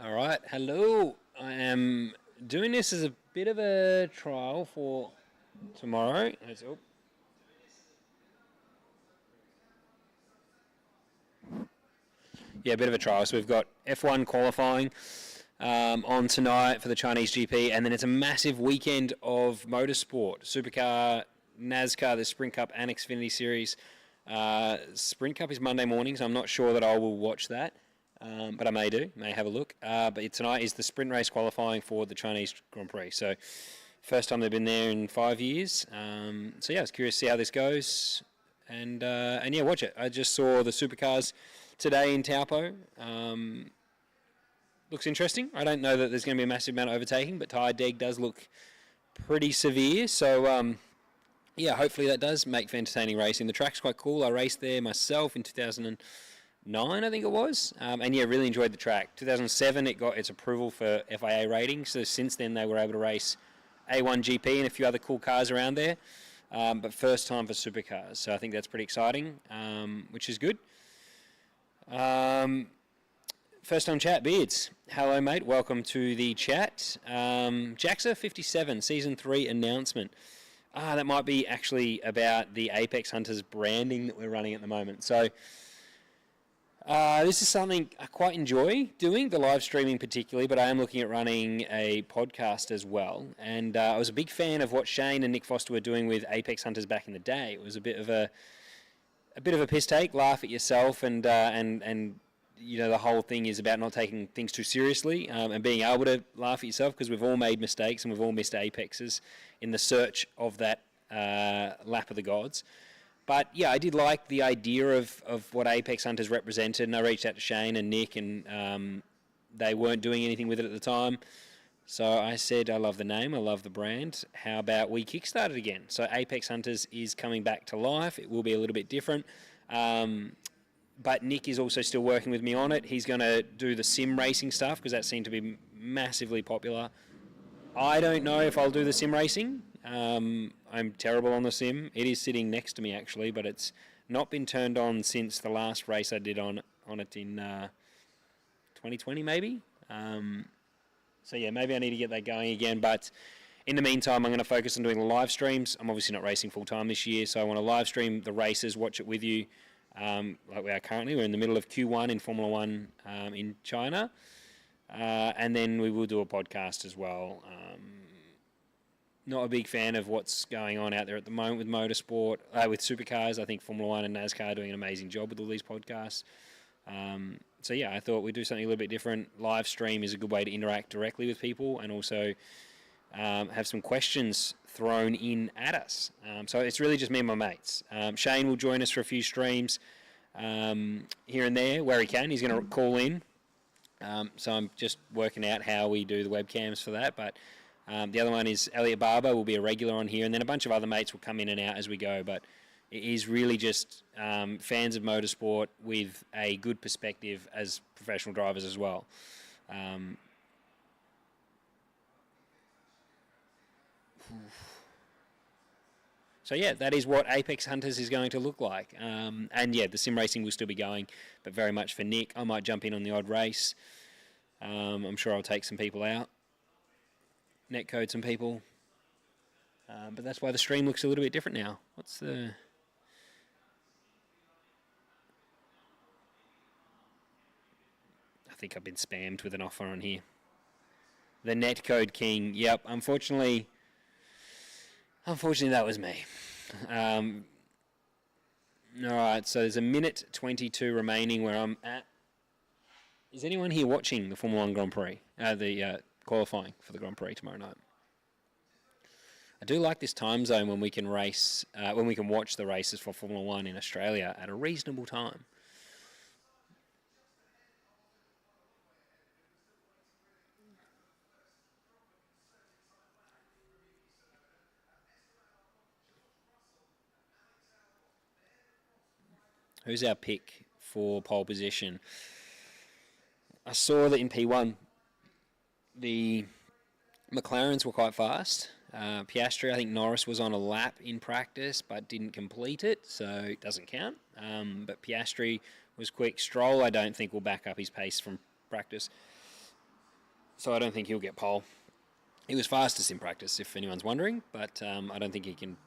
All right, hello. I am doing this as a bit of a trial for tomorrow. Yeah, a bit of a trial. So we've got F1 qualifying on tonight for the Chinese GP, and then it's a massive weekend of motorsport. Supercar, NASCAR, the Sprint Cup, and Xfinity Series. Sprint Cup is Monday morning, so I'm not sure that I will watch that. But I may have a look. But tonight is the sprint race qualifying for the Chinese Grand Prix. So first time they've been there in 5 years. So yeah, I was curious to see how this goes. And yeah, watch it. I just saw the supercars today in Taupo. Looks interesting. I don't know that there's going to be a massive amount of overtaking, but tyre deg does look pretty severe. So yeah, hopefully that does make for entertaining racing. The track's quite cool. I raced there myself in 2009, I think it was. And yeah, really enjoyed the track. 2007, it got its approval for FIA rating. So since then, they were able to race A1 GP and a few other cool cars around there. But first time for supercars. So I think that's pretty exciting, which is good. First time chat, Beards. Hello, mate. Welcome to the chat. Jaxa 57, Season 3 announcement. That might be actually about the Apex Hunters branding that we're running at the moment. So this is something I quite enjoy doing, the live streaming particularly, but I am looking at running a podcast as well. And I was a big fan of what Shane and Nick Foster were doing with Apex Hunters back in the day. It was a bit of a piss take, laugh at yourself, and you know, the whole thing is about not taking things too seriously and being able to laugh at yourself, because we've all made mistakes and we've all missed apexes in the search of that lap of the gods. But yeah, I did like the idea of what Apex Hunters represented, and I reached out to Shane and Nick, and they weren't doing anything with it at the time. So I said, I love the name, I love the brand. How about we kickstart it again? So Apex Hunters is coming back to life. It will be a little bit different. But Nick is also still working with me on it. He's going to do the sim racing stuff, because that seemed to be massively popular. I don't know if I'll do the sim racing. I'm terrible on the sim. It is sitting next to me, actually, but it's not been turned on since the last race I did on it in 2020, maybe. So yeah, maybe I need to get that going again. But in the meantime, I'm going to focus on doing the live streams. I'm obviously not racing full-time this year, so I want to live stream the races, watch it with you, like we are currently. We're in the middle of Q1 in Formula One in China. And then we will do a podcast as well. Not a big fan of what's going on out there at the moment with motorsport, with supercars. I think Formula One and NASCAR are doing an amazing job with all these podcasts. So yeah, I thought we'd do something a little bit different. Live stream is a good way to interact directly with people, and also have some questions thrown in at us. So it's really just me and my mates. Shane will join us for a few streams here and there where he can. He's going to call in. So I'm just working out how we do the webcams for that. But the other one is Elliot Barber will be a regular on here, and then a bunch of other mates will come in and out as we go. But it is really just fans of motorsport with a good perspective as professional drivers as well. So yeah, that is what Apex Hunters is going to look like. And yeah, the sim racing will still be going, but very much for Nick. I might jump in on the odd race. I'm sure I'll take some people out, netcode some people. But that's why the stream looks a little bit different now. What's the... I think I've been spammed with an offer on here. The netcode king. Yep, unfortunately that was me. Alright, so there's a minute 22 remaining where I'm at. Is anyone here watching the Formula 1 Grand Prix? The qualifying for the Grand Prix tomorrow night? I do like this time zone when we can race, when we can watch the races for Formula 1 in Australia at a reasonable time. Who's our pick for pole position? I saw that in P1, the McLarens were quite fast. Piastri, I think Norris was on a lap in practice but didn't complete it, so it doesn't count. But Piastri was quick. Stroll, I don't think, will back up his pace from practice. So I don't think he'll get pole. He was fastest in practice, if anyone's wondering, but I don't think he can.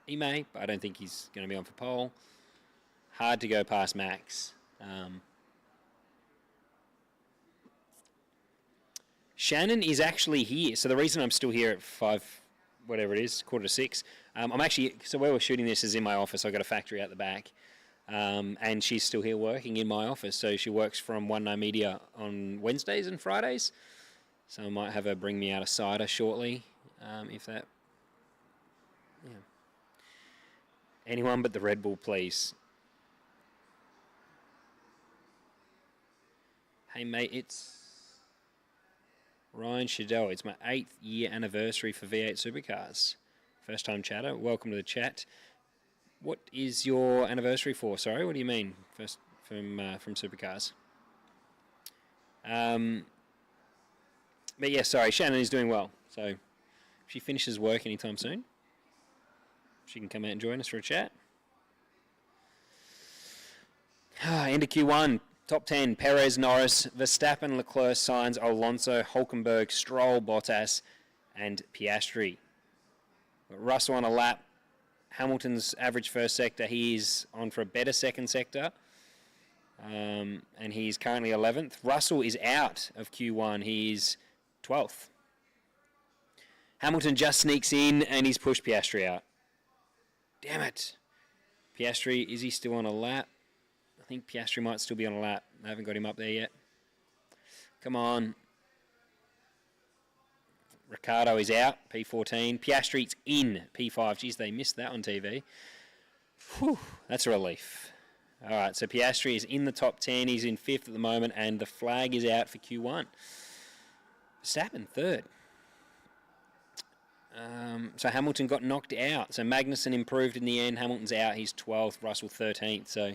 He may, but I don't think he's going to be on for pole. Hard to go past Max. Shannon is actually here. So the reason I'm still here at 5, whatever it is, 5:45, I'm actually, so where we're shooting this is in my office. I've got a factory out the back. And she's still here working in my office. So she works from One Night Media on Wednesdays and Fridays. So I might have her bring me out a cider shortly, if that. Yeah. Anyone but the Red Bull, please. Hey, mate, it's Ryan Shadell. It's my 8th year anniversary for V8 Supercars. First time chatter. Welcome to the chat. What is your anniversary for? Sorry, what do you mean? First from Supercars. But yeah, sorry, Shannon is doing well. So if she finishes work anytime soon, she can come out and join us for a chat. Into Q1, top 10, Perez, Norris, Verstappen, Leclerc, Sainz, Alonso, Hulkenberg, Stroll, Bottas, and Piastri. Russell on a lap. Hamilton's average first sector, he's on for a better second sector. And he's currently 11th. Russell is out of Q1. He's 12th. Hamilton just sneaks in and he's pushed Piastri out. Damn it. Piastri, is he still on a lap? I think Piastri might still be on a lap. I haven't got him up there yet. Come on. Ricciardo is out, P14. Piastri's in, P5. Geez, they missed that on TV. Whew, that's a relief. All right, so Piastri is in the top 10. He's in 5th at the moment, and the flag is out for Q1. Verstappen, 3rd. So Hamilton got knocked out. So Magnussen improved in the end. Hamilton's out. He's 12th. Russell, 13th. So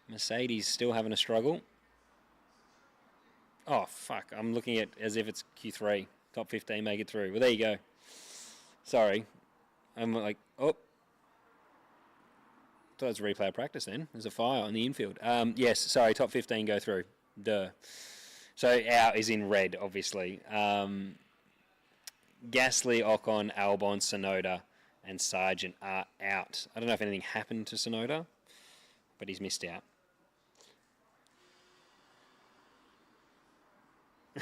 Mercedes still having a struggle. Oh, fuck. I'm looking at as if it's Q3. Top 15 make it through. Well, there you go. Sorry. I'm like, oh. Thought it was a replay of practice then. There's a fire on the infield. Yes, sorry, top 15 go through. Duh. So out is in red, obviously. Gasly, Ocon, Albon, Tsunoda, and Sargent are out. I don't know if anything happened to Tsunoda, but he's missed out.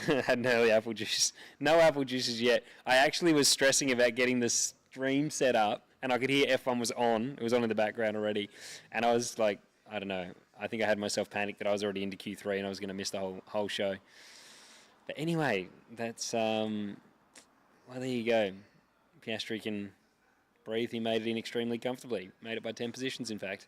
Had an early apple juice. No apple juices yet. I actually was stressing about getting the stream set up, and I could hear F1 was on. It was on in the background already. And I was like, I don't know. I think I had myself panicked that I was already into Q3 and I was going to miss the whole show. But anyway, that's... well, there you go. Piastri can breathe. He made it in extremely comfortably. Made it by 10 positions, in fact.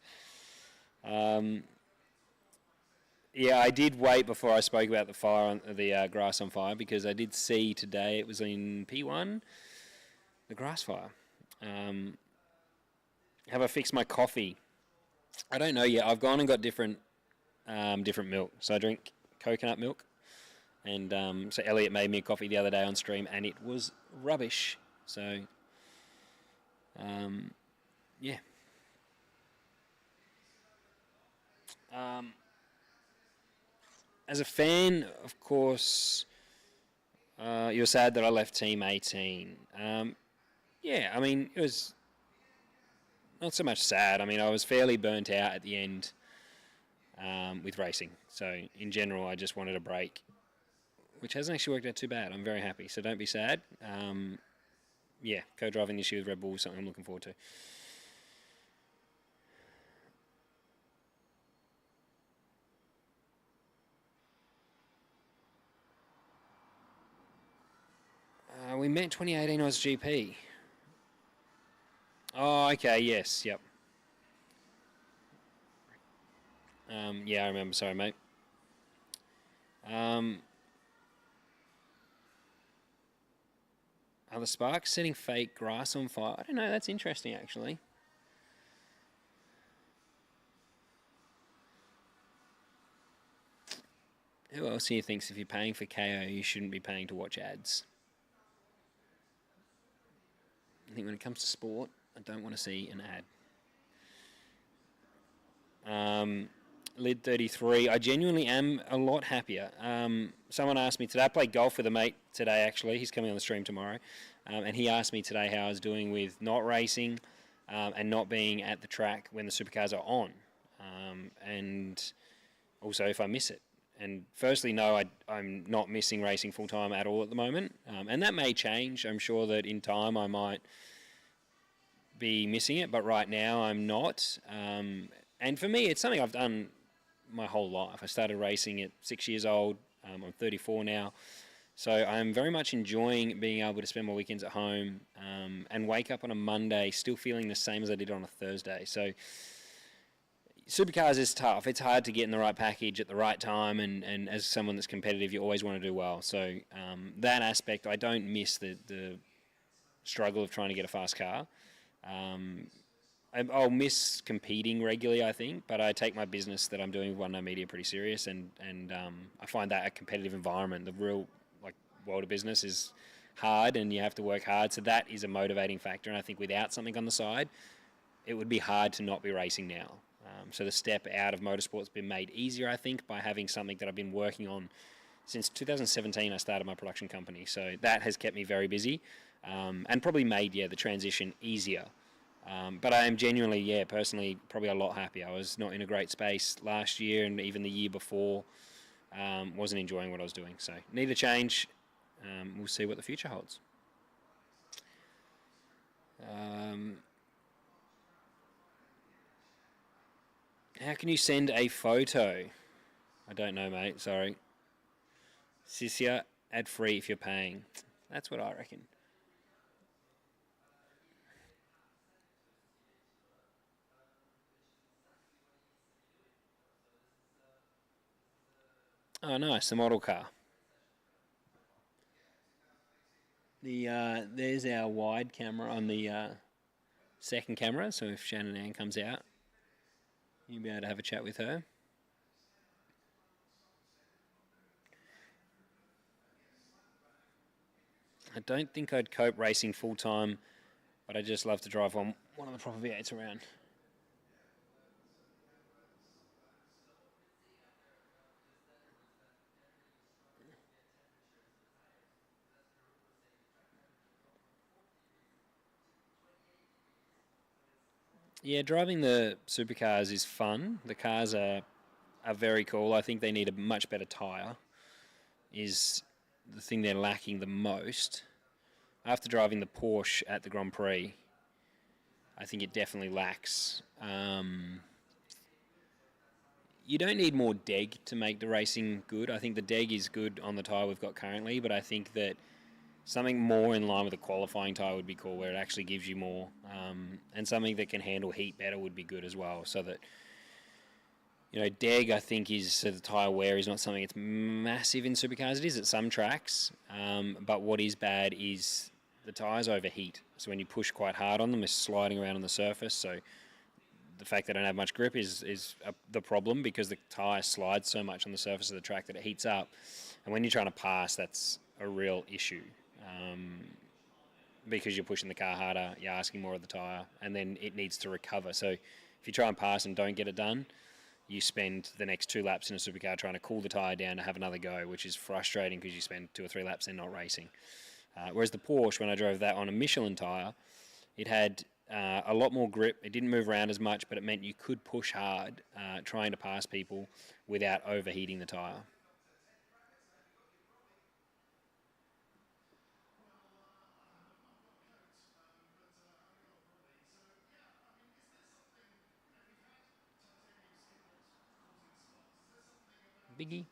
Yeah, I did wait before I spoke about the fire on the grass on fire because I did see today it was in P1, the grass fire. Have I fixed my coffee? I don't know yet. I've gone and got different milk. So I drink coconut milk. And so Elliot made me a coffee the other day on stream, and it was rubbish. So, yeah. As a fan, of course, you're sad that I left Team 18. Yeah, I mean, it was not so much sad. I mean, I was fairly burnt out at the end with racing. So, in general, I just wanted a break, which hasn't actually worked out too bad. I'm very happy, so don't be sad. Yeah, co-driving this year with Red Bull is something I'm looking forward to. We met 2018 Oz GP. Oh, okay, yes, yep. Yeah, I remember. Sorry, mate. Are the sparks setting fake grass on fire? I don't know. That's interesting, actually. Who else here thinks if you're paying for KO, you shouldn't be paying to watch ads? I think when it comes to sport, I don't want to see an ad. Lid 33. I genuinely am a lot happier. Someone asked me today, I played golf with a mate today actually, he's coming on the stream tomorrow, and he asked me today how I was doing with not racing and not being at the track when the supercars are on, and also if I miss it. And firstly, no, I'm not missing racing full-time at all at the moment, and that may change. I'm sure that in time I might be missing it, but right now I'm not. And for me, it's something I've done my whole life. I started racing at 6 years old. I'm 34 now. So I'm very much enjoying being able to spend my weekends at home and wake up on a Monday still feeling the same as I did on a Thursday. So supercars is tough. It's hard to get in the right package at the right time, and as someone that's competitive, you always want to do well. So that aspect, I don't miss the struggle of trying to get a fast car. I'll miss competing regularly, I think, but I take my business that I'm doing with One No Media pretty serious, and I find that a competitive environment. The real world of business is hard, and you have to work hard, so that is a motivating factor. And I think without something on the side, it would be hard to not be racing now. So the step out of motorsport's been made easier, I think, by having something that I've been working on since 2017. I started my production company, so that has kept me very busy, and probably made the transition easier. But I am genuinely, personally, probably a lot happier. I was not in a great space last year, and even the year before, wasn't enjoying what I was doing. So need a change. We'll see what the future holds. How can you send a photo? I don't know, mate. Sorry. Sisia, ad free if you're paying. That's what I reckon. Oh, nice. The model car. There's our wide camera on the second camera. So if Shannon Ann comes out, you'll be able to have a chat with her. I don't think I'd cope racing full time, but I just love to drive one of the proper V8s around. Yeah, driving the supercars is fun. The cars are very cool. I think they need a much better tyre, is the thing they're lacking the most. After driving the Porsche at the Grand Prix, I think it definitely lacks. You don't need more deg to make the racing good. I think the deg is good on the tyre we've got currently, but I think that something more in line with a qualifying tyre would be cool, where it actually gives you more, and something that can handle heat better would be good as well. So that, deg, I think, so the tyre wear is not something that's massive in supercars. It is at some tracks, but what is bad is the tyres overheat. So when you push quite hard on them, they're sliding around on the surface. So the fact they don't have much grip is the problem, because the tyre slides so much on the surface of the track that it heats up. And when you're trying to pass, that's a real issue. Because you're pushing the car harder, you're asking more of the tyre, and then it needs to recover. So if you try and pass and don't get it done, you spend the next 2 laps in a supercar trying to cool the tyre down to have another go, which is frustrating because you spend 2 or 3 laps and not racing. Whereas the Porsche, when I drove that on a Michelin tyre, it had a lot more grip. It didn't move around as much, but it meant you could push hard trying to pass people without overheating the tyre. Biggie.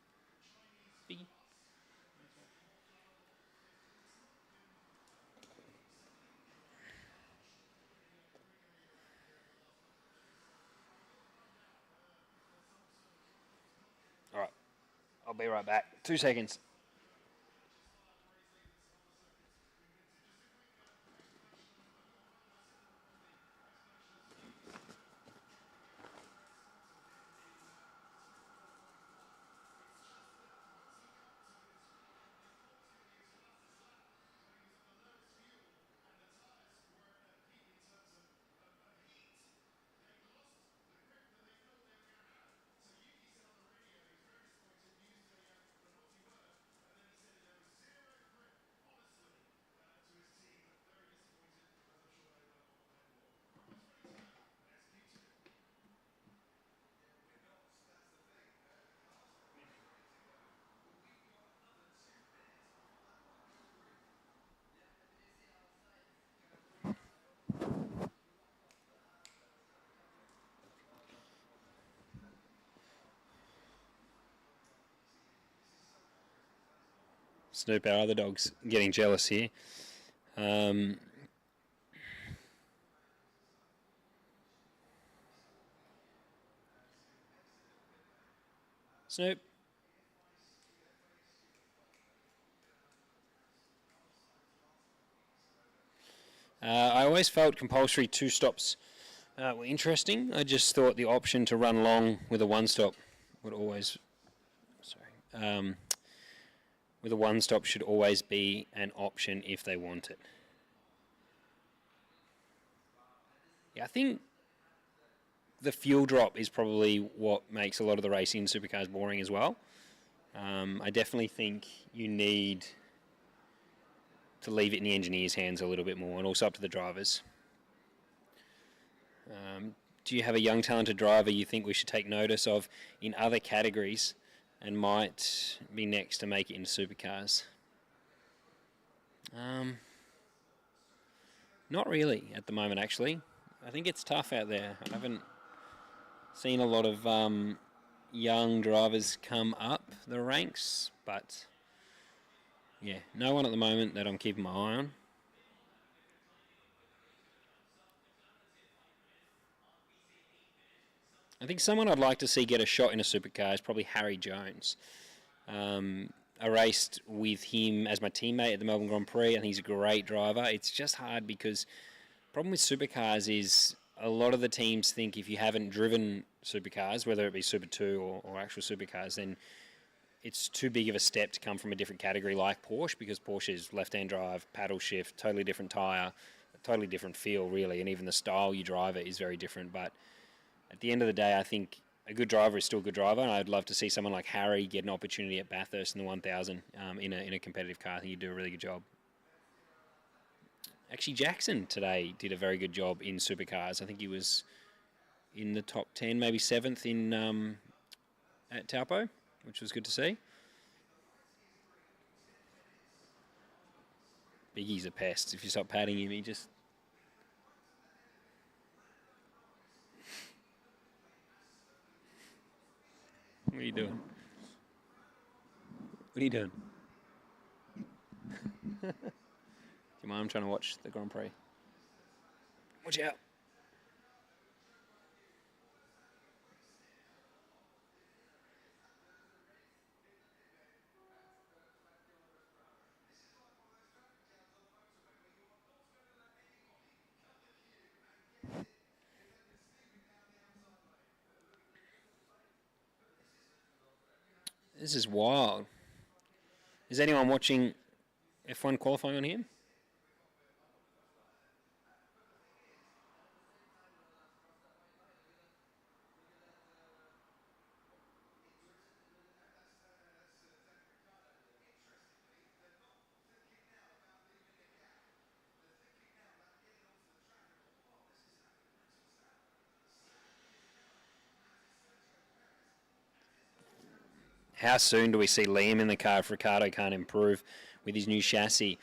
All right, I'll be right back. 2 seconds. Snoop, our other dog's getting jealous here. Snoop. I always felt compulsory two stops were interesting. I just thought the option to run long with a one stop would always, with a one stop should always be an option if they want it. Yeah, I think the fuel drop is probably what makes a lot of the racing in supercars boring as well. I definitely think you need to leave it in the engineer's hands a little bit more, and also up to the drivers. Do you have a young, talented driver you think we should take notice of in other categories and might be next to make it into supercars? Not really at the moment, actually. I think it's tough out there. I haven't seen a lot of young drivers come up the ranks, but yeah, no one at the moment that I'm keeping my eye on. I think someone I'd like to see get a shot in a supercar is probably Harry Jones. I raced with him as my teammate at the Melbourne Grand Prix. I think he's a great driver. It's just hard because the problem with supercars is a lot of the teams think if you haven't driven supercars, whether it be Super 2 or actual supercars, then it's too big of a step to come from a different category like Porsche, because Porsche is left-hand drive, paddle shift, totally different tyre, totally different feel, really, and even the style you drive it is very different. But at the end of the day, I think a good driver is still a good driver, and I'd love to see someone like Harry get an opportunity at Bathurst in the 1000 in a competitive car. I think he'd do a really good job. Actually, Jackson today did a very good job in supercars. I think he was in the top 10, maybe 7th in at Taupo, which was good to see. Biggie's a pest. If you stop patting him, he just... What are you doing? What are you doing? Do you mind? I'm trying to watch the Grand Prix. Watch out. This is wild. Is anyone watching F1 qualifying on here? How soon do we see Liam in the car if Ricardo can't improve with his new chassis?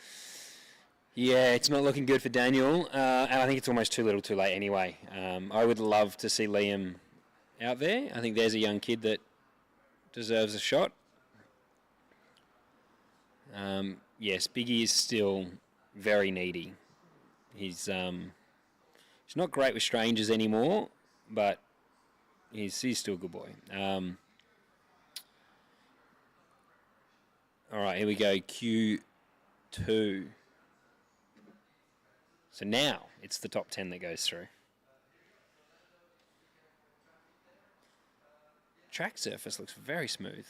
Yeah, it's not looking good for Daniel, and I think it's almost too little too late anyway. I would love to see Liam out there. I think there's a young kid that deserves a shot. Yes, Biggie is still very needy. He's not great with strangers anymore, but he's still a good boy. All right, here we go, Q2. So now it's the top 10 that goes through. Track surface looks very smooth.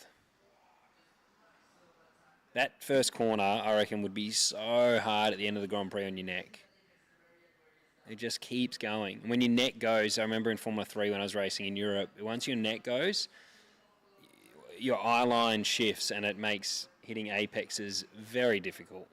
That first corner, I reckon, would be so hard at the end of the Grand Prix on your neck. It just keeps going. And when your neck goes, I remember in Formula 3 when I was racing in Europe, once your neck goes, your eye line shifts and it makes hitting apexes very difficult.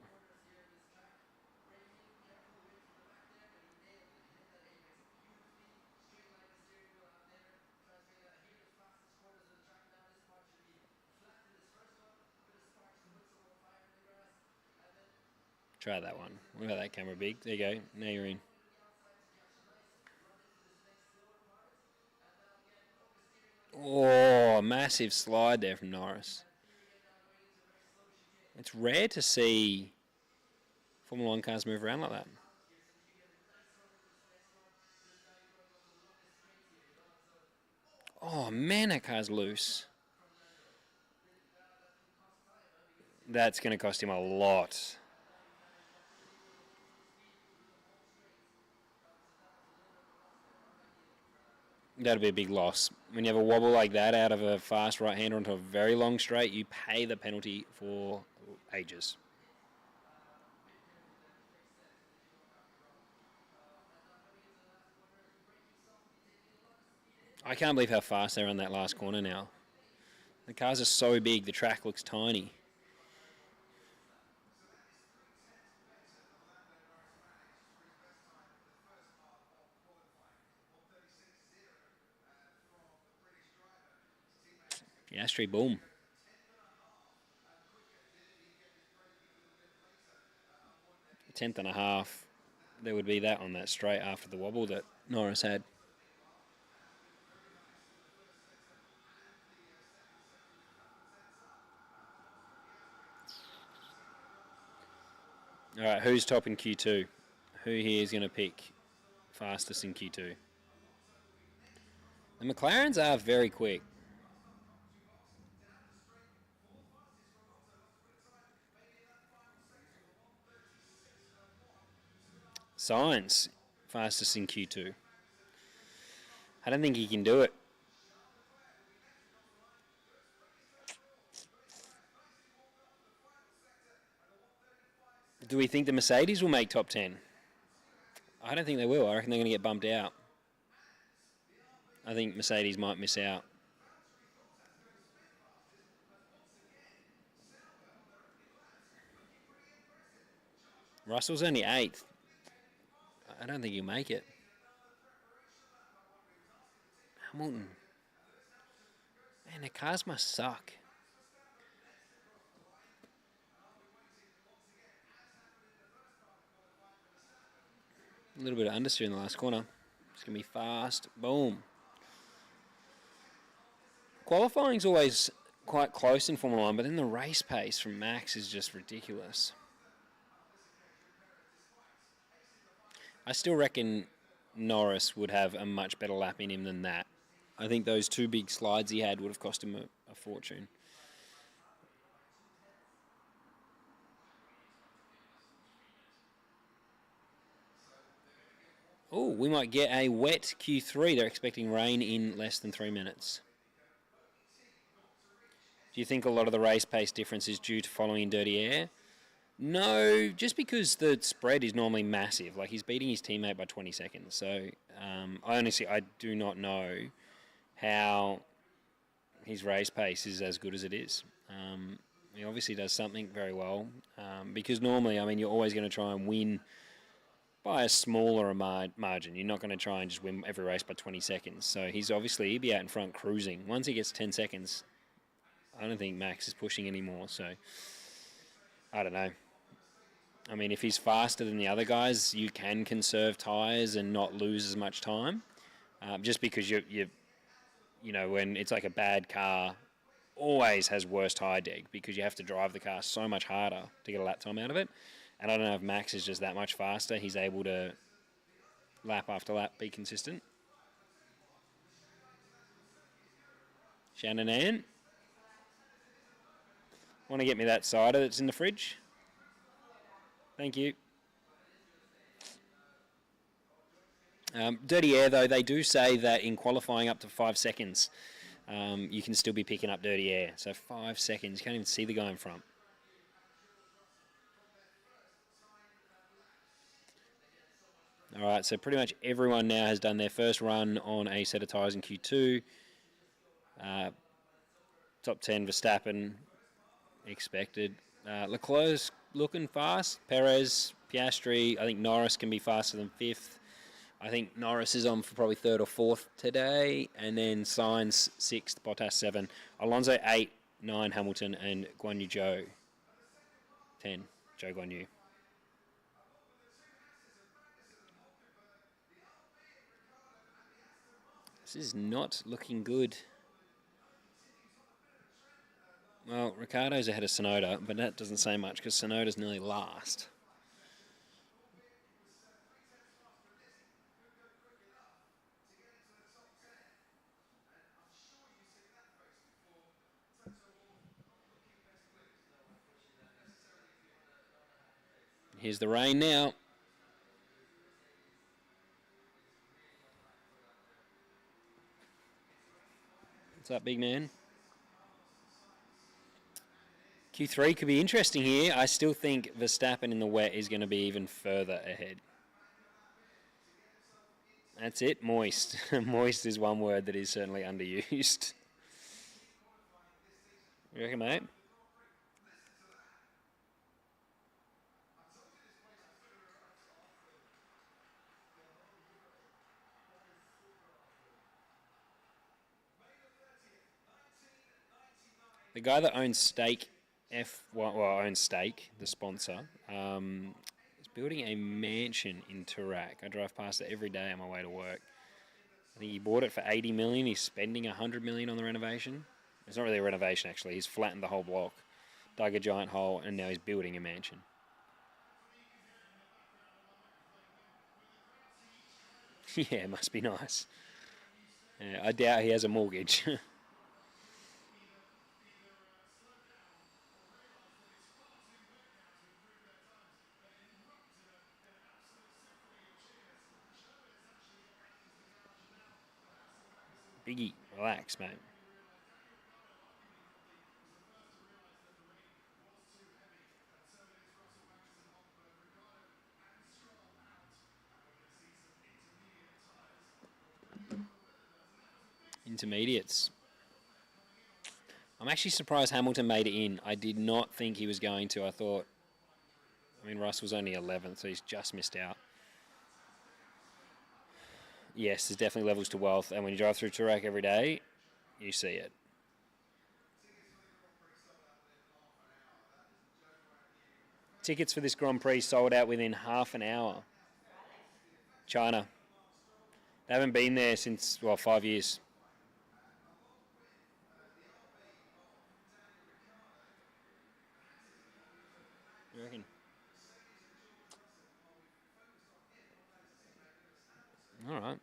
Try that one. Look at that camera big. There you go. Now you're in. Oh, massive slide there from Norris. It's rare to see Formula One cars move around like that. Oh man, that car's loose. That's going to cost him a lot. That'll be a big loss. When you have a wobble like that out of a fast right-hander onto a very long straight, you pay the penalty for ages. I can't believe how fast they run that last corner now. The cars are so big, the track looks tiny. Piastri, boom. Tenth and a half. There would be that on that straight after the wobble that Norris had. All right, who's top in Q2? Who here is going to pick fastest in Q2? The McLarens are very quick. Sainz, fastest in Q2. I don't think he can do it. Do we think the Mercedes will make top 10? I don't think they will. I reckon they're going to get bumped out. I think Mercedes might miss out. Russell's only 8th. I don't think he'll make it. Hamilton. Man, the cars must suck. A little bit of understeer in the last corner. It's going to be fast. Boom. Qualifying's always quite close in Formula 1, but then the race pace from Max is just ridiculous. I still reckon Norris would have a much better lap in him than that. I think those 2 big slides he had would have cost him a fortune. Oh, we might get a wet Q3. They're expecting rain in less than 3 minutes. Do you think a lot of the race pace difference is due to following in dirty air? No, just because the spread is normally massive. Like, he's beating his teammate by 20 seconds. So, I do not know how his race pace is as good as it is. He obviously does something very well. Because normally, you're always going to try and win by a smaller margin. You're not going to try and just win every race by 20 seconds. So he'd be out in front cruising. Once he gets 10 seconds, I don't think Max is pushing anymore. So I don't know. If he's faster than the other guys, you can conserve tyres and not lose as much time. Just because when it's like a bad car, always has worse tyre deg because you have to drive the car so much harder to get a lap time out of it. And I don't know if Max is just that much faster. He's able to lap after lap be consistent. Shannon Ann. Want to get me that cider that's in the fridge? Thank you. Dirty air, though, they do say that in qualifying up to 5 seconds, you can still be picking up dirty air. So 5 seconds, you can't even see the guy in front. All right, so pretty much everyone now has done their first run on a set of tyres in Q2. Top 10, Verstappen, expected. Leclerc's looking fast. Perez, Piastri. I think Norris can be faster than 5th. I think Norris is on for probably 3rd or 4th today. And then Sainz 6th, Bottas 7. Alonso 8, 9, Hamilton, and Guan Yu Zhou 10, Zhou Guan Yu. This is not looking good. Well, Ricardo's ahead of Sonoda, but that doesn't say much because Sonoda's nearly last. Here's the rain now. What's up, big man? Q3 could be interesting here. I still think Verstappen in the wet is going to be even further ahead. That's it, moist. Moist is one word that is certainly underused. You reckon, mate? The guy that owns Stake owns Stake, the sponsor, is building a mansion in Turak. I drive past it every day on my way to work. I think he bought it for 80 million. He's spending 100 million on the renovation. It's not really a renovation, actually. He's flattened the whole block, dug a giant hole, and now he's building a mansion. Yeah, it must be nice. Yeah, I doubt he has a mortgage. Biggie, relax, mate. Intermediates. I'm actually surprised Hamilton made it in. I did not think he was going to. I mean, Russ was only 11th, so he's just missed out. Yes, there's definitely levels to wealth, and when you drive through Turak every day, you see it. Tickets for this Grand Prix sold out within half an hour. China. They haven't been there since, 5 years. You reckon? All right.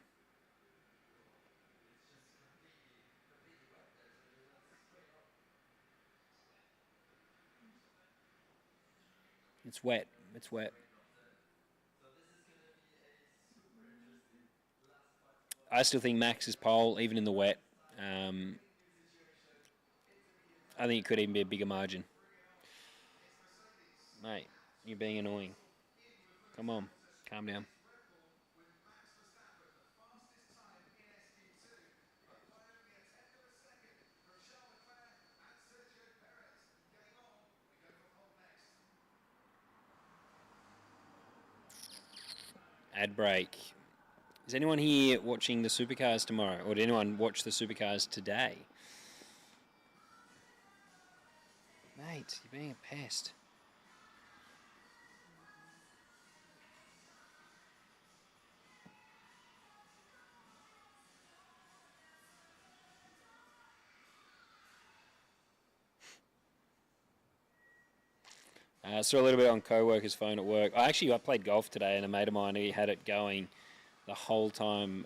It's wet. It's wet. I still think Max is pole, even in the wet. I think it could even be a bigger margin. Mate, you're being annoying. Come on, calm down. Ad break. Is anyone here watching the Supercars tomorrow? Or did anyone watch the Supercars today? Mate, you're being a pest. I saw a little bit on co-worker's phone at work. I played golf today, and a mate of mine, he had it going the whole time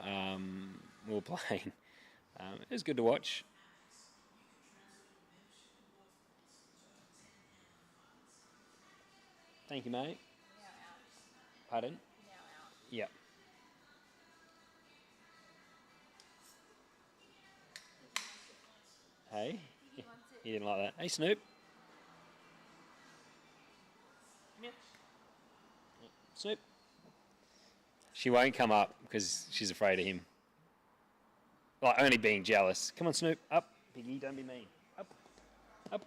we were playing. It was good to watch. Thank you, mate. Pardon? Yep. Hey? He didn't like that. Hey, Snoop. Snoop. She won't come up because she's afraid of him. Like, only being jealous. Come on, Snoop. Up. Piggy, don't be mean. Up. Up.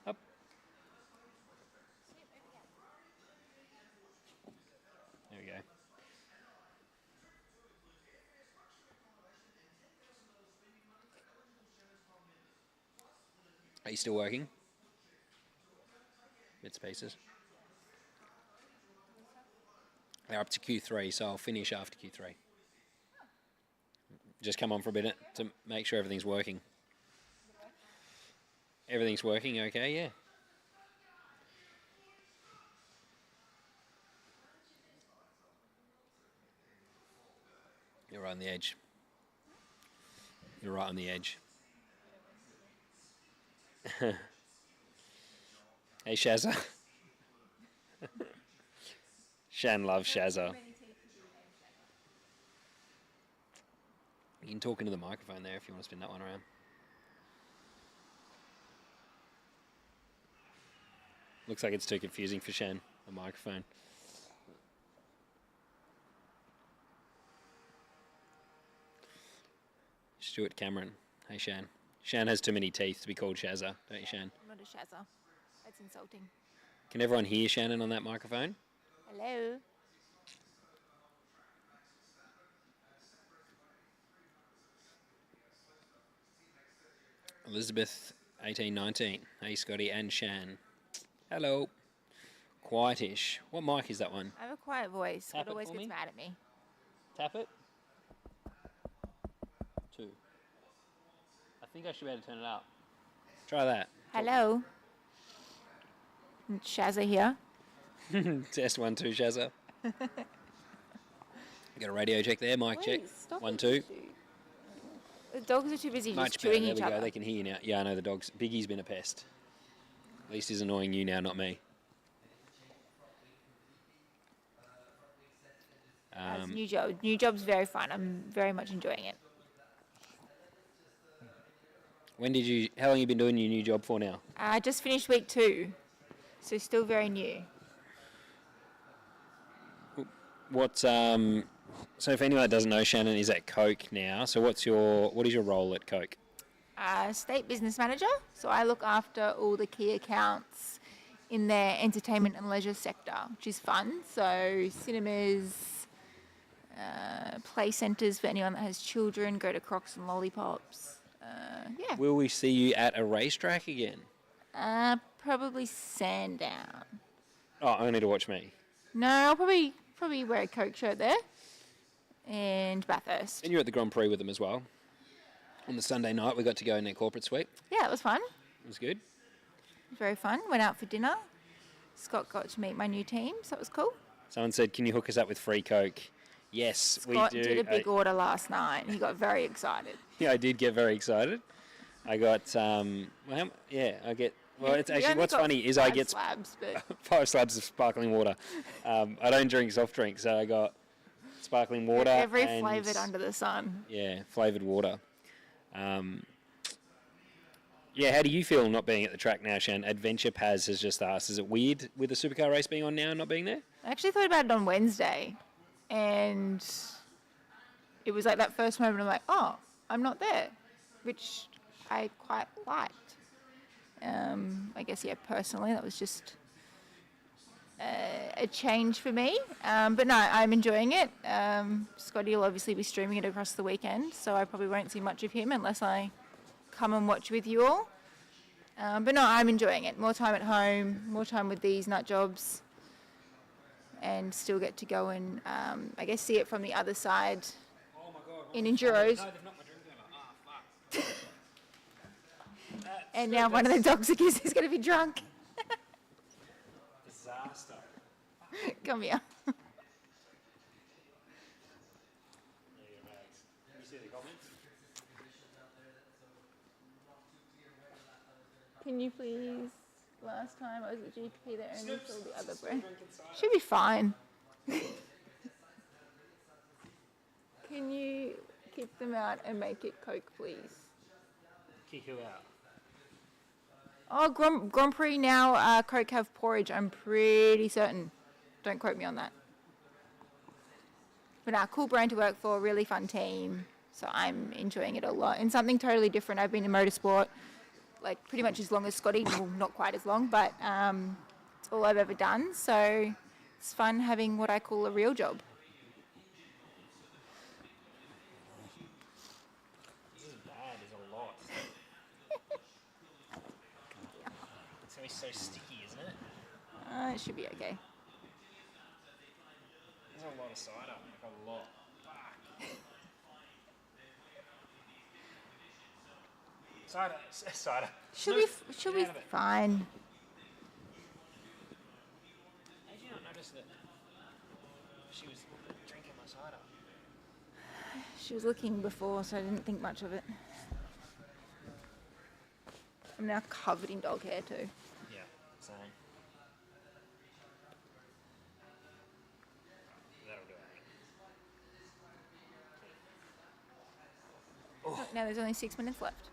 Up. There we go. Are you still working? Bits pieces. They're up to Q3, so I'll finish after Q3. Just come on for a minute to make sure everything's working. Everything's working okay, yeah. You're right on the edge. You're right on the edge. Hey, Shazza. Shan loves Shazza. You can talk into the microphone there if you want to spin that one around. Looks like it's too confusing for Shan, the microphone. Stuart Cameron. Hey, Shan. Shan has too many teeth to be called Shazza, don't you, Shan? I'm not a Shazza. That's insulting. Can everyone hear Shannon on that microphone? Hello. Elizabeth, 1819. Hey, Scotty and Shan. Hello. Quietish. What mic is that one? I have a quiet voice. Tap Scott it always for gets me. mad at me. Tap it. 2. I think I should be able to turn it up. Try that. Hello. Shazza here. Test 1, 2, Shazza. Got a radio check there, mic check. Please, stop 1, it, 2. you two. The dogs are too busy Much just better. chewing There each we go. other. They can hear you now. Yeah, I know the dogs. Biggie's been a pest. At least he's annoying you now, not me. It's new job. New job's very fun. I'm very much enjoying it. How long have you been doing your new job for now? I just finished week 2, so still very new. So if anyone that doesn't know, Shannon is at Coke now. So what is your role at Coke? State business manager, so I look after all the key accounts in their entertainment and leisure sector, which is fun. So cinemas, play centres for anyone that has children, go to Crocs and Lollipops. Yeah. Will we see you at a racetrack again? Probably Sandown. Oh, only to watch me. No, I'll probably wear a Coke shirt there. And Bathurst. And you're at the Grand Prix with them as well. On the Sunday night, we got to go in their corporate suite. Yeah, it was fun. It was good. It was very fun. Went out for dinner. Scott got to meet my new team, so that was cool. Someone said, "Can you hook us up with free Coke?" Yes, Scott we do. did a big order last night. He got very excited. Yeah, I did get very excited. I got I get. Well, it's You actually only what's got funny is I 5 get slabs, but 5 slabs of sparkling water. I don't drink soft drinks, so I got sparkling water. every and, flavoured under the sun. Yeah, flavoured water. Yeah, how do you feel not being at the track now, Shan? Adventure Paz has just asked, is it weird with the supercar race being on now and not being there? I actually thought about it on Wednesday, and it was like that first moment. I'm like, oh, I'm not there, which I quite liked. I guess, yeah, personally, that was just a change for me. But no, I'm enjoying it. Scotty will obviously be streaming it across the weekend, so I probably won't see much of him unless I come and watch with you all. But no, I'm enjoying it. More time at home, more time with these nut jobs, and still get to go and, I guess, see it from the other side in Enduros. And now one of the dogs is going to be drunk. Disaster. Come here. You see the comments? Can you please, last time I was at GP, they only filled the other brand. Should be fine. Can you kick them out and make it Coke, please? Kick who out? Oh, Grand Prix now, Coke have porridge, I'm pretty certain. Don't quote me on that. But cool brand to work for, really fun team. So I'm enjoying it a lot. And something totally different. I've been in motorsport like pretty much as long as Scotty. Well, not quite as long, but it's all I've ever done. So it's fun having what I call a real job. This is bad, there's a lot. It's going to be so sticky, isn't it? It should be okay. There's a lot of cider, like a lot. Fuck. Cider. Cider. She'll be fine. How did you not notice that she was drinking my cider? She was looking before, so I didn't think much of it. I'm now covered in dog hair too. Yeah, same. That'll do it. Oh, now there's only 6 minutes left.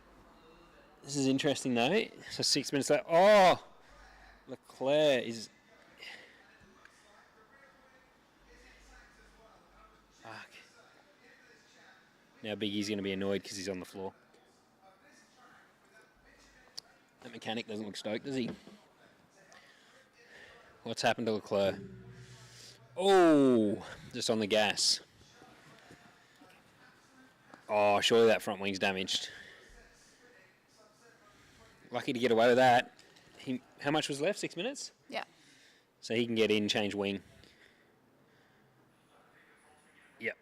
This is interesting though. So 6 minutes left. Oh, Leclerc is. Fuck. Now Biggie's going to be annoyed because he's on the floor. That mechanic doesn't look stoked, does he? What's happened to Leclerc? Oh, just on the gas. Oh, surely that front wing's damaged. Lucky to get away with that. How much was left? 6 minutes? Yeah. So he can get in, change wing. Yep.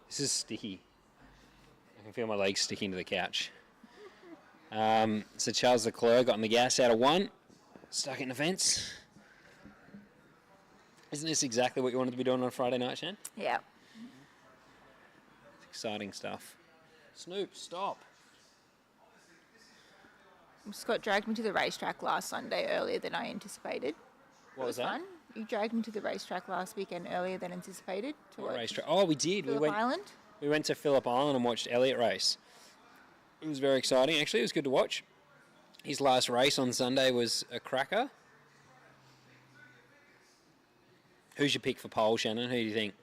This is sticky. I can feel my legs sticking to the couch. So Charles Leclerc got on the gas out of 1. Stuck in the fence. Isn't this exactly what you wanted to be doing on a Friday night, Shan? Yeah. It's exciting stuff. Snoop, stop. Scott dragged me to the racetrack last Sunday earlier than I anticipated. What was that? Fun. You dragged me to the racetrack last weekend earlier than anticipated. To What watch racetrack? Oh, we did. Phillip Island. We went to Phillip Island and watched Elliott race. It was very exciting. Actually, it was good to watch. His last race on Sunday was a cracker. Who's your pick for pole, Shannon? Who do you think?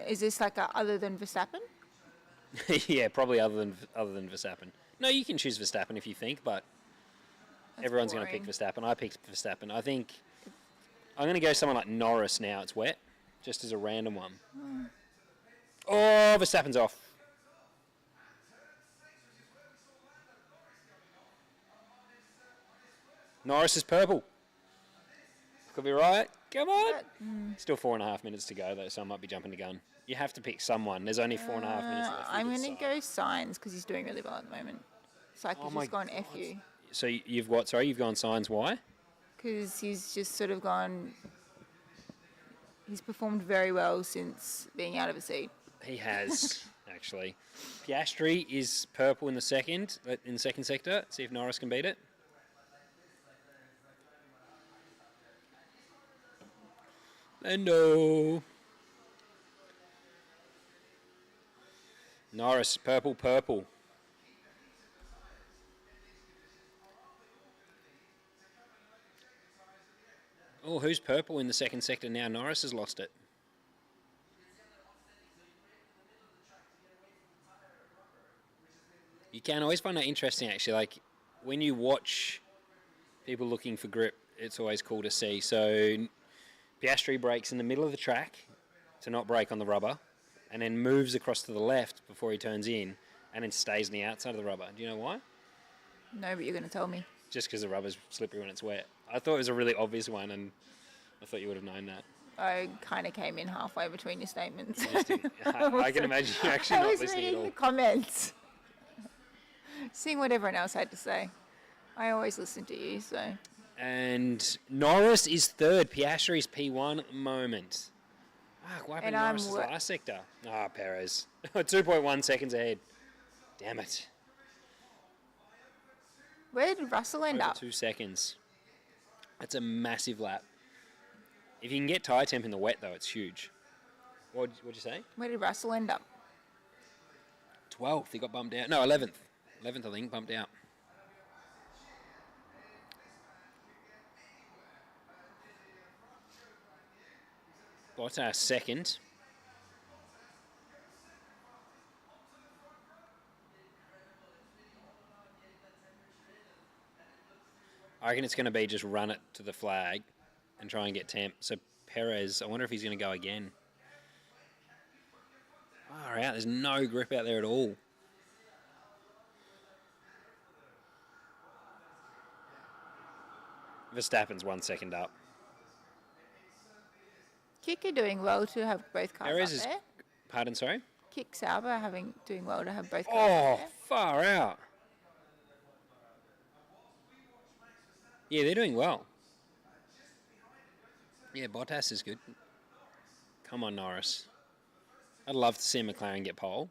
Is this like other than Verstappen? Yeah, probably other than Verstappen. No, you can choose Verstappen if you think, but everyone's going to pick Verstappen. I picked Verstappen. I think I'm going to go someone like Norris now. It's wet, just as a random one. Oh, Verstappen's off. Norris is purple. Could be right. Come on. Still 4.5 minutes to go, though, so I might be jumping the gun. You have to pick someone. There's only 4.5 minutes left. I'm going to go Sainz because he's doing really well at the moment. It's like he's just gone FU. So you've what? Sorry, you've gone Sainz. Why? Because he's just sort of gone... He's performed very well since being out of a seat. He has, actually. Piastri is purple in the second sector. See if Norris can beat it. Lando. Norris, purple. Oh, who's purple in the second sector now? Norris has lost it. You can always find that interesting, actually. Like, when you watch people looking for grip, it's always cool to see. So, Piastri brakes in the middle of the track to not brake on the rubber, and then moves across to the left before he turns in, and then stays on the outside of the rubber. Do you know why? No, but you're going to tell me. Just because the rubber's slippery when it's wet. I thought it was a really obvious one, and I thought you would have known that. I kind of came in halfway between your statements. I can imagine you actually not listening at reading all. the comments. Seeing what everyone else had to say. I always listen to you, so... And Norris is third. Piastri's P1 at the moment. Fuck, what happened to Norris's last sector? Perez. 2.1 seconds ahead. Damn it. Where did Russell end Over up? 2 seconds. That's a massive lap. If you can get tyre temp in the wet, though, it's huge. What'd you say? Where did Russell end up? 12th. He got bumped out. No, 11th. 11th, I think, bumped out. Bottas second. I reckon it's going to be just run it to the flag and try and get temp. So Perez, I wonder if he's going to go again. Far out, there's no grip out there at all. Verstappen's 1 second up. Kika doing well to have both cars Perez up is... there. Pardon, sorry? Kick Sauber doing well to have both guys Oh, there. far out. Yeah, they're doing well. Yeah, Bottas is good. Come on, Norris. I'd love to see McLaren get pole.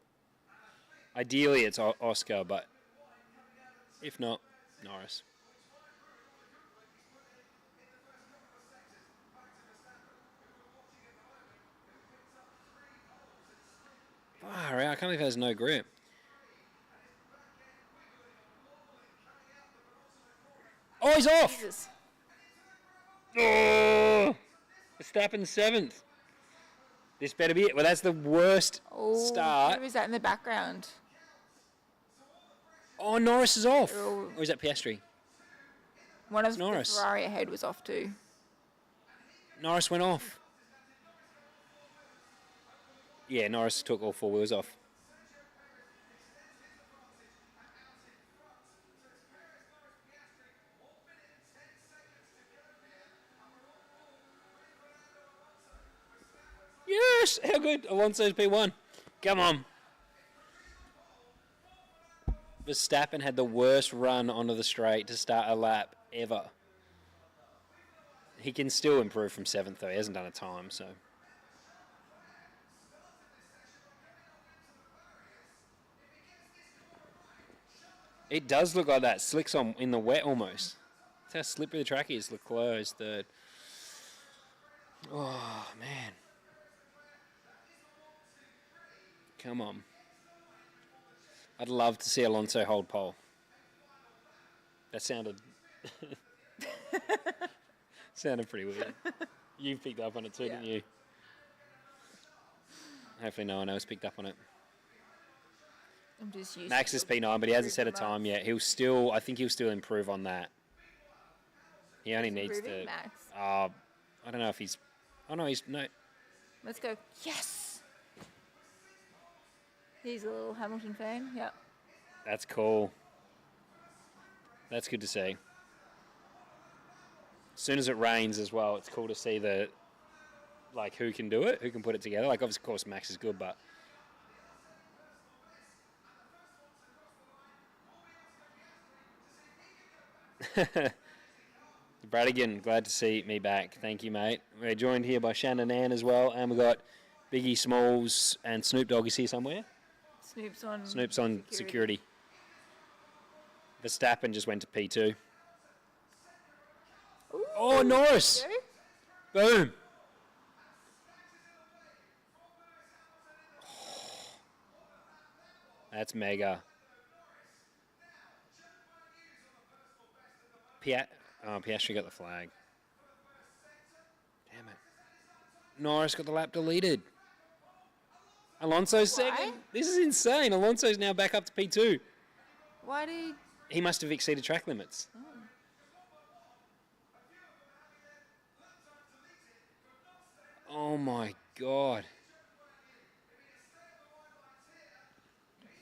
Ideally, it's Oscar, but if not, Norris. Far out. I can't believe he has no grip. Oh, he's off! Jesus. Oh! Verstappen 7th. This better be it. Well, that's the worst start. Who is that in the background? Oh, Norris is off. Oh. Or is that Piastri? One of the Norris. Ferrari ahead was off too. Norris went off. Yeah, Norris took all 4 wheels off. Yes! How good? Alonso's P1. Come on. Verstappen had the worst run onto the straight to start a lap ever. He can still improve from 7th though. He hasn't done a time, so. It does look like that. Slicks on in the wet almost. That's how slippery the track is. Leclerc is 3rd. Oh, man. Come on. I'd love to see Alonso hold pole. That sounded sounded pretty weird. You picked up on it too, Yeah. didn't you? Hopefully no one else picked up on it. I'm just used Max to is P9, but he hasn't set a improving time Max. yet. I think he'll still improve on that. He only needs Improving to. Max. I don't know if he's. Oh no, he's no. Let's go. Yes! He's a little Hamilton fan. Yep. That's cool. That's good to see. As soon as it rains as well, it's cool to see who can do it, who can put it together. Like, obviously, of course, Max is good, but Bradigan, glad to see me back. Thank you, mate. We're joined here by Shannon Ann as well, and we've got Biggie Smalls and Snoop Dogg is here somewhere. Snoop's on security. Verstappen just went to P2. Ooh, Oh, Norris! go. Boom! That's mega. Piastri got the flag. Damn it. Norris got the lap deleted. Alonso's Why? second. This is insane. Alonso's now back up to P2. Why did... He must have exceeded track limits. Oh my god.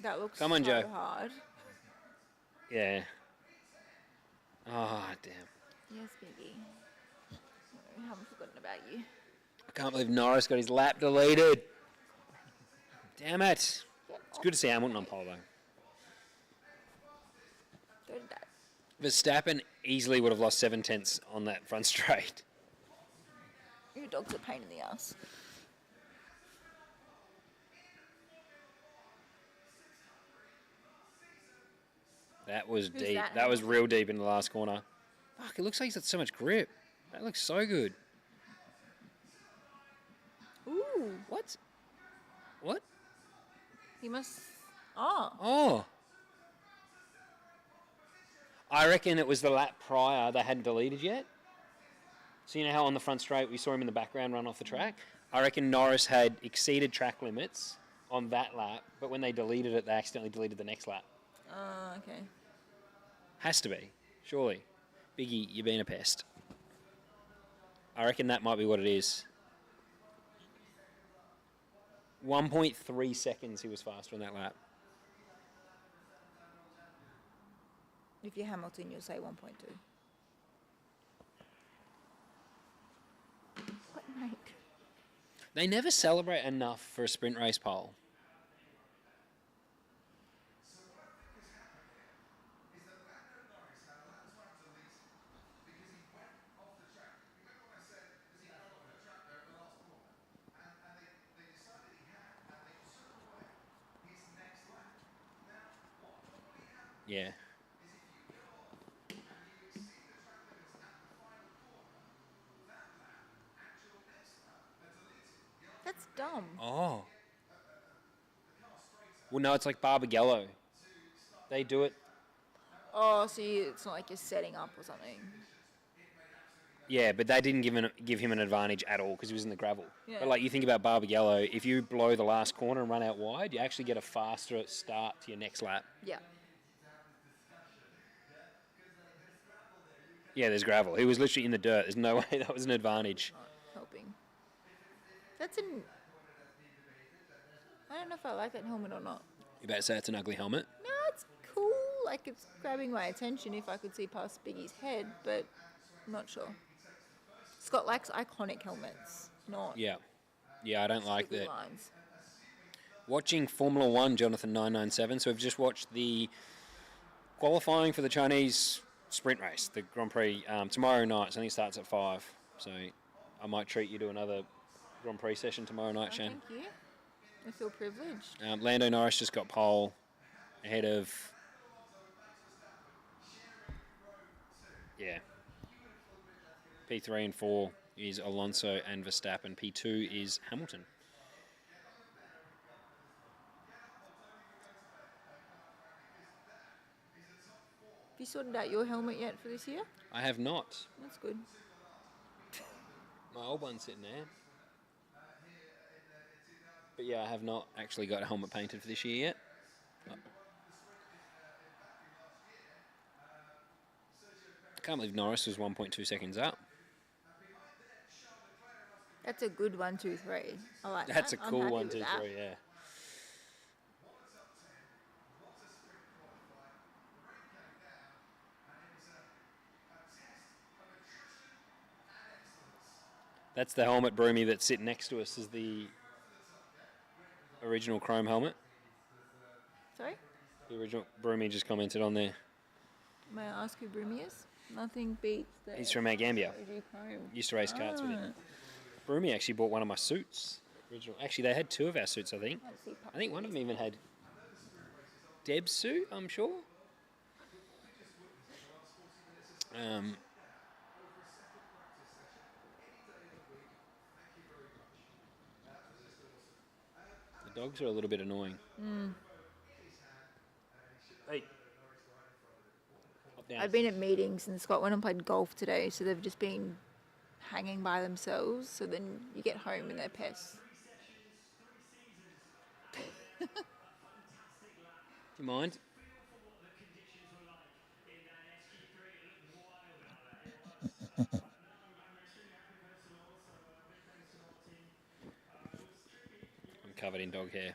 That looks Come on, so Joe. hard. Yeah. Oh, damn. Yes, Biggie. I haven't forgotten about you. I can't believe Norris got his lap deleted. Damn it. It's good to see Hamilton on pole, though. Go to that. Verstappen easily would have lost 7/10 on that front straight. Your dog's a pain in the ass. That was Who's deep. that? That was real deep in the last corner. Fuck, it looks like he's got so much grip. That looks so good. Ooh, What? What? he must... Oh. Oh. I reckon it was the lap prior they hadn't deleted yet. So you know how on the front straight we saw him in the background run off the track? I reckon Norris had exceeded track limits on that lap, but when they deleted it, they accidentally deleted the next lap. Okay. Has to be, surely. Biggie, you're being a pest. I reckon that might be what it is. 1.3 seconds he was faster on that lap. If you're Hamilton, you'll say 1.2. What, mate? They never celebrate enough for a sprint race pole. Yeah. That's dumb. Oh. Well, no, it's like Barbagallo. They do it. Oh, so it's not like you're setting up or something. Yeah, but they didn't give him an advantage at all because he was in the gravel. Yeah. But like you think about Barbagallo, if you blow the last corner and run out wide, you actually get a faster start to your next lap. Yeah. Yeah, there's gravel. He was literally in the dirt. There's no way that was an advantage. Not helping. That's an. I don't know if I like that helmet or not. You about to say it's an ugly helmet? No, it's cool. Like it's grabbing my attention if I could see past Biggie's head, but I'm not sure. Scott likes iconic helmets, not Yeah. Yeah, I don't like squiggly that. lines. Watching Formula One, Jonathan 997. So we've just watched the qualifying for the Chinese sprint race, the Grand Prix, tomorrow night. So I think it starts at 5. So I might treat you to another Grand Prix session tomorrow night, Oh, Shane. thank you. I feel privileged. Lando Norris just got pole ahead of. Yeah. P3 and 4 is Alonso and Verstappen. P2 is Hamilton. Have you sorted out your helmet yet for this year? I have not. That's good. My old one's sitting there. But yeah, I have not actually got a helmet painted for this year yet. I can't believe Norris was 1.2 seconds up. That's a good 1, 2, 3. I like that. That's a I'm cool happy 1, with 2, that. 3, yeah. That's the helmet, Broomy, that's sitting next to us is the original chrome helmet. Sorry? The original Broomy just commented on there. May I ask who Broomy is? Nothing beats the He's from Mount Gambier. OG Chrome. Used to race karts with Ah. him. Broomy actually bought one of my suits. Original. Actually, they had 2 of our suits, I think. Let's see, I think one of them even had Deb's suit, I'm sure. The dogs are a little bit annoying. Hey. Hop down. I've been at meetings and Scott went and played golf today, so they've just been hanging by themselves. So then you get home and they're pests. Do you mind? I'm covered in dog hair.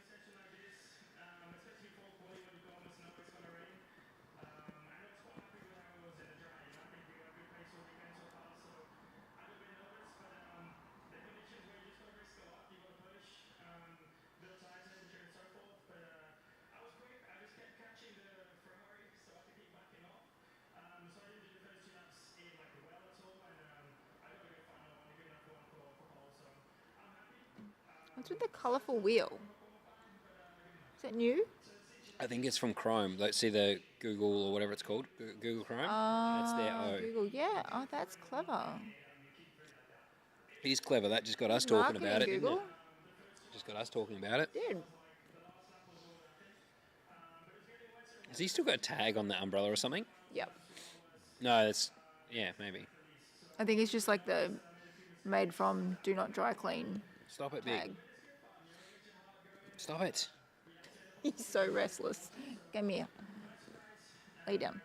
What's with the colourful wheel? Is that new? I think it's from Chrome. Let's see the Google or whatever it's called. Google Chrome. That's their O. Google, yeah. Oh, that's clever. It is clever. That just got us talking Marketing, about it, didn't Google. it? Just got us talking about it. Dude, Has he still got a tag on the umbrella or something? yep. No, that's... Yeah, maybe. I think it's just like the made from do not dry clean Stop it, tag. Big. Stop it. He's so restless. Come here. Lay down.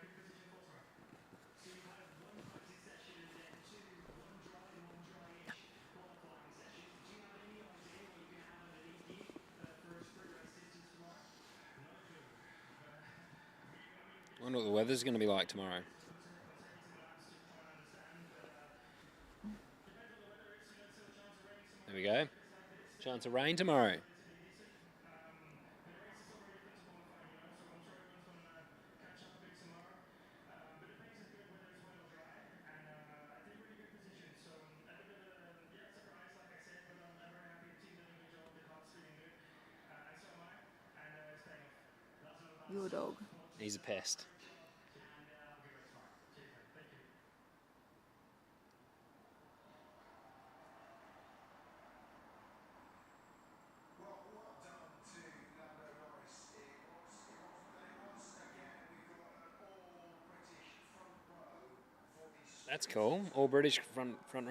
I wonder what the weather's going to be like tomorrow. There we go. Chance of rain tomorrow. Your dog. He's a pest. That's cool. All British front row.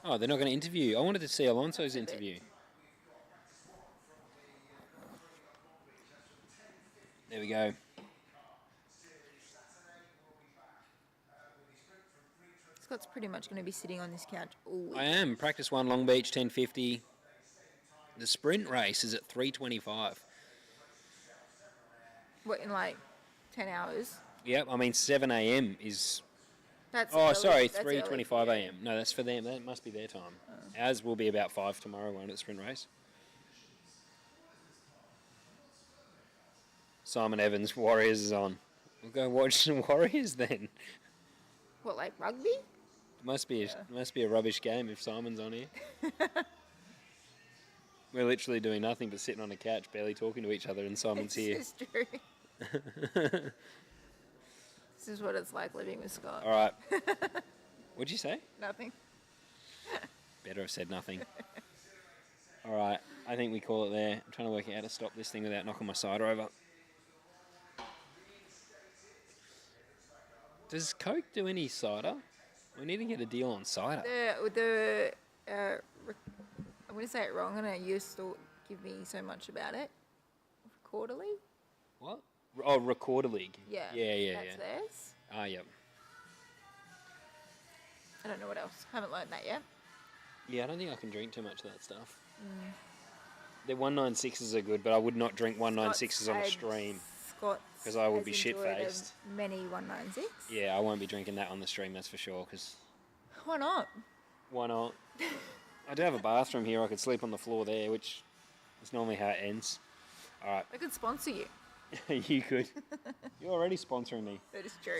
Oh, they're not going to interview. I wanted to see Alonso's interview. There we go. Scott's pretty much going to be sitting on this couch all week. I am. Practice 1, Long Beach, 10:50. The sprint race is at 3:25. What, in like 10 hours? Yep, I mean 7 a.m. is... That's Oh, early. sorry, That's 3:25 early. a.m. No, that's for them. That must be their time. Ours will be about 5 tomorrow, won't it, sprint race? Simon Evans, Warriors is on. We'll go watch some Warriors then. What, like rugby? Must be a rubbish game if Simon's on here. We're literally doing nothing but sitting on a couch, barely talking to each other, and Simon's here. This is true. This is what it's like living with Scott. All right. What'd you say? Nothing. Better have said nothing. All right. I think we call it there. I'm trying to work out how to stop this thing without knocking my cider over. Does Coke do any cider? We need to get a deal on cider. I'm going to say it wrong, and you still give me so much about it. Quarterly? What? Oh, Recorder League. Yeah. That's theirs. Ah, yep. I don't know what else. Haven't learned that yet. Yeah, I don't think I can drink too much of that stuff. The 196s are good, but I would not drink 196s on a stream. Scott, 'Cause I will has be enjoyed shit-faced. Many 196. Yeah, I won't be drinking that on the stream, that's for sure, because Why not? why not? I do have a bathroom here. I could sleep on the floor there, which is normally how it ends. All right. I could sponsor you. You could. You're already sponsoring me. That is true.